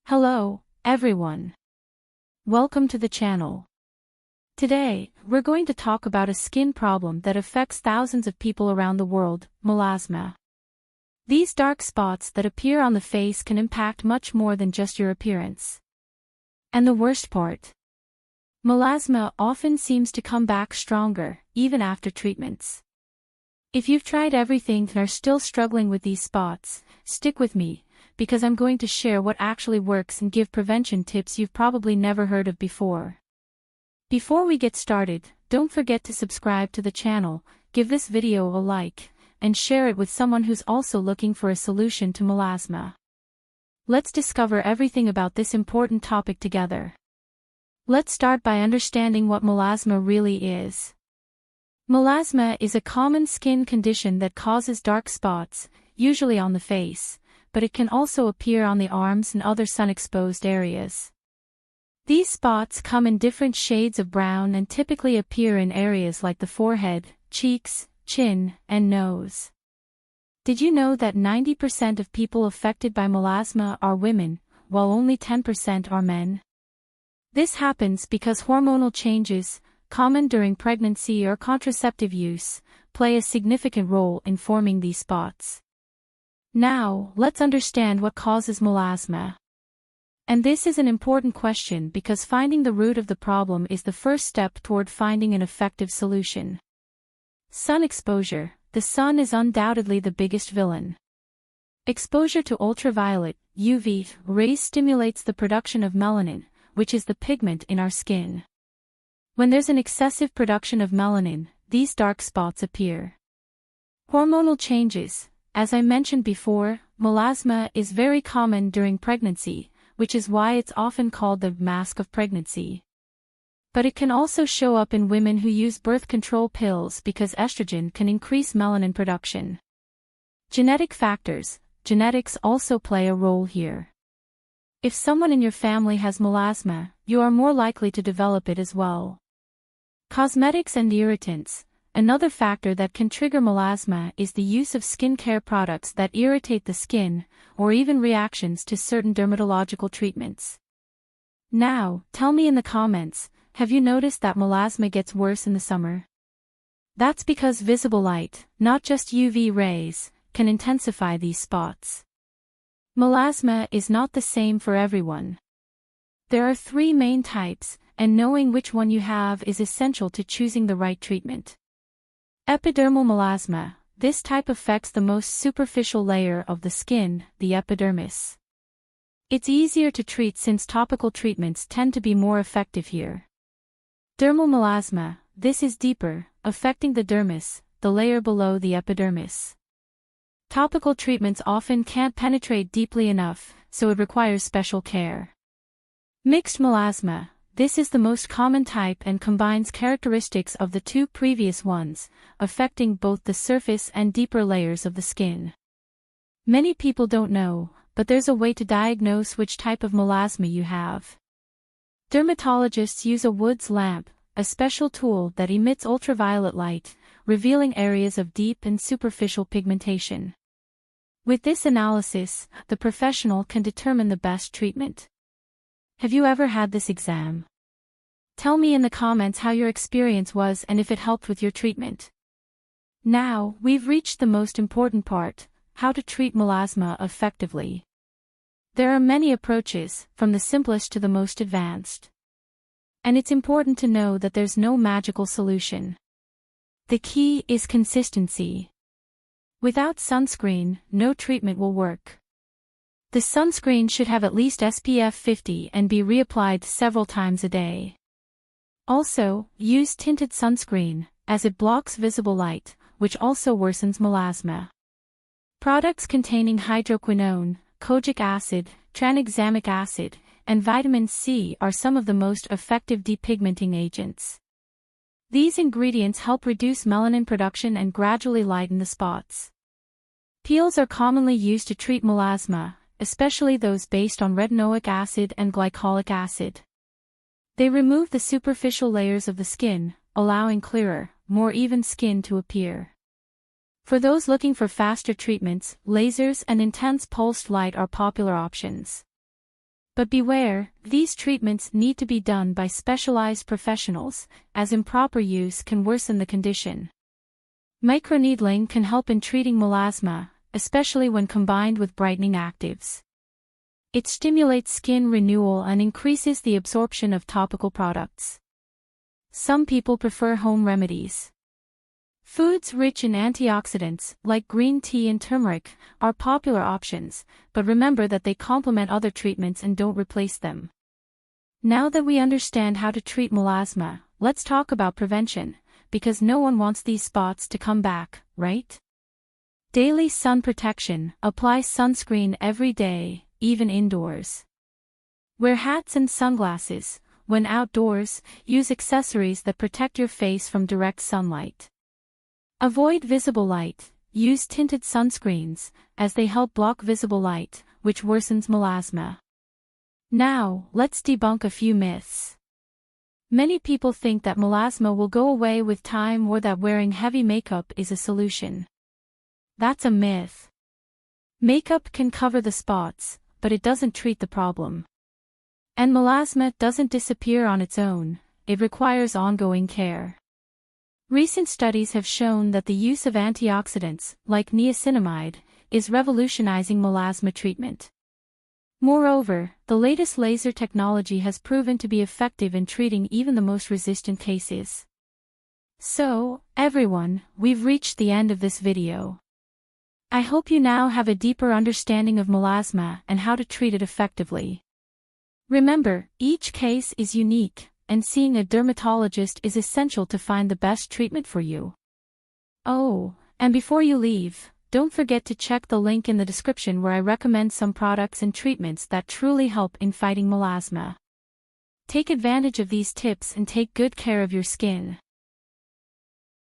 Hello, everyone. Welcome to the channel. Today, we're going to talk about a skin problem that affects thousands of people around the world, melasma. These dark spots that appear on the face can impact much more than just your appearance. And the worst part? Melasma often seems to come back stronger, even after treatments. If you've tried everything and are still struggling with these spots, stick with me, because I'm going to share what actually works and give prevention tips you've probably never heard of before. Before we get started, don't forget to subscribe to the channel, give this video a like, and share it with someone who's also looking for a solution to melasma. Let's discover everything about this important topic together. Let's start by understanding what melasma really is. Melasma is a common skin condition that causes dark spots, usually on the face, but it can also appear on the arms and other sun-exposed areas. These spots come in different shades of brown and typically appear in areas like the forehead, cheeks, chin, and nose. Did you know that 90% of people affected by melasma are women, while only 10% are men? This happens because hormonal changes, common during pregnancy or contraceptive use, play a significant role in forming these spots. Now, let's understand what causes melasma. And this is an important question because finding the root of the problem is the first step toward finding an effective solution. Sun exposure. The sun is undoubtedly the biggest villain. Exposure to ultraviolet, UV, rays stimulates the production of melanin, which is the pigment in our skin. When there's an excessive production of melanin, these dark spots appear. Hormonal changes. As I mentioned before, melasma is very common during pregnancy, which is why it's often called the mask of pregnancy. But it can also show up in women who use birth control pills because estrogen can increase melanin production. Genetic factors. Genetics also play a role here. If someone in your family has melasma, you are more likely to develop it as well. Cosmetics and irritants. Another factor that can trigger melasma is the use of skincare products that irritate the skin, or even reactions to certain dermatological treatments. Now, tell me in the comments, have you noticed that melasma gets worse in the summer? That's because visible light, not just UV rays, can intensify these spots. Melasma is not the same for everyone. There are 3 main types, and knowing which one you have is essential to choosing the right treatment. Epidermal melasma. This type affects the most superficial layer of the skin, the epidermis. It's easier to treat since topical treatments tend to be more effective here. Dermal melasma. This is deeper, affecting the dermis, the layer below the epidermis. Topical treatments often can't penetrate deeply enough, so it requires special care. Mixed melasma. This is the most common type and combines characteristics of the 2 previous ones, affecting both the surface and deeper layers of the skin. Many people don't know, but there's a way to diagnose which type of melasma you have. Dermatologists use a Wood's lamp, a special tool that emits ultraviolet light, revealing areas of deep and superficial pigmentation. With this analysis, the professional can determine the best treatment. Have you ever had this exam? Tell me in the comments how your experience was and if it helped with your treatment. Now, we've reached the most important part, how to treat melasma effectively. There are many approaches, from the simplest to the most advanced. And it's important to know that there's no magical solution. The key is consistency. Without sunscreen, no treatment will work. The sunscreen should have at least SPF 50 and be reapplied several times a day. Also, use tinted sunscreen, as it blocks visible light, which also worsens melasma. Products containing hydroquinone, kojic acid, tranexamic acid, and vitamin C are some of the most effective depigmenting agents. These ingredients help reduce melanin production and gradually lighten the spots. Peels are commonly used to treat melasma, especially those based on retinoic acid and glycolic acid. They remove the superficial layers of the skin, allowing clearer, more even skin to appear. For those looking for faster treatments, lasers and intense pulsed light are popular options. But beware, these treatments need to be done by specialized professionals, as improper use can worsen the condition. Microneedling can help in treating melasma, especially when combined with brightening actives. It stimulates skin renewal and increases the absorption of topical products. Some people prefer home remedies. Foods rich in antioxidants, like green tea and turmeric, are popular options, but remember that they complement other treatments and don't replace them. Now that we understand how to treat melasma, let's talk about prevention, because no one wants these spots to come back, right? Daily sun protection. Apply sunscreen every day, even indoors. Wear hats and sunglasses. When outdoors, use accessories that protect your face from direct sunlight. Avoid visible light. Use tinted sunscreens, as they help block visible light, which worsens melasma. Now, let's debunk a few myths. Many people think that melasma will go away with time or that wearing heavy makeup is a solution. That's a myth. Makeup can cover the spots, but it doesn't treat the problem. And melasma doesn't disappear on its own, it requires ongoing care. Recent studies have shown that the use of antioxidants, like niacinamide, is revolutionizing melasma treatment. Moreover, the latest laser technology has proven to be effective in treating even the most resistant cases. So, everyone, we've reached the end of this video. I hope you now have a deeper understanding of melasma and how to treat it effectively. Remember, each case is unique, and seeing a dermatologist is essential to find the best treatment for you. Oh, and before you leave, don't forget to check the link in the description where I recommend some products and treatments that truly help in fighting melasma. Take advantage of these tips and take good care of your skin.